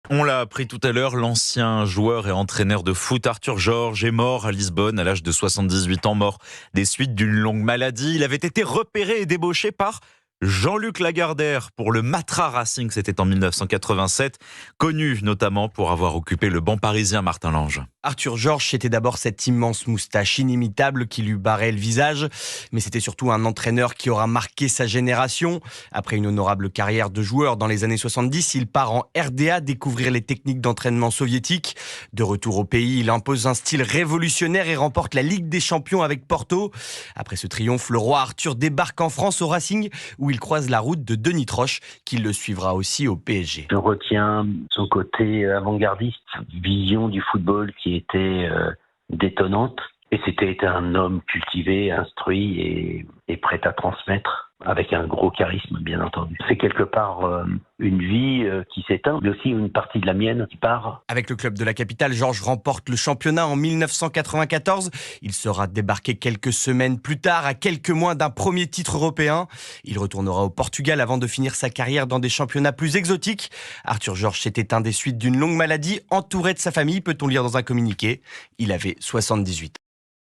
On l'a appris tout à l'heure, l'ancien joueur et entraîneur de foot Arthur Georges est mort à Lisbonne à l'âge de 78 ans, mort des suites d'une longue maladie. Il avait été repéré et débauché par Jean-Luc Lagardère pour le Matra Racing, c'était en 1987, connu notamment pour avoir occupé le banc parisien, Martin Lange. Arthur Georges, c'était d'abord cette immense moustache inimitable qui lui barrait le visage, mais c'était surtout un entraîneur qui aura marqué sa génération. Après une honorable carrière de joueur dans les années 70, il part en RDA découvrir les techniques d'entraînement soviétiques. De retour au pays, il impose un style révolutionnaire et remporte la Ligue des Champions avec Porto. Après ce triomphe, le roi Arthur débarque en France au Racing, où il croise la route de Denis Troche, qui le suivra aussi au PSG. Je retiens son côté avant-gardiste, vision du football qui était détonnante. Et c'était un homme cultivé, instruit et prêt à transmettre, avec un gros charisme, bien entendu. C'est quelque part une vie qui s'éteint, mais aussi une partie de la mienne qui part. Avec le club de la capitale, Georges remporte le championnat en 1994. Il sera débarqué quelques semaines plus tard, à quelques mois d'un premier titre européen. Il retournera au Portugal avant de finir sa carrière dans des championnats plus exotiques. Arthur Georges s'est éteint des suites d'une longue maladie, entouré de sa famille, peut-on lire dans un communiqué. Il avait 78 ans.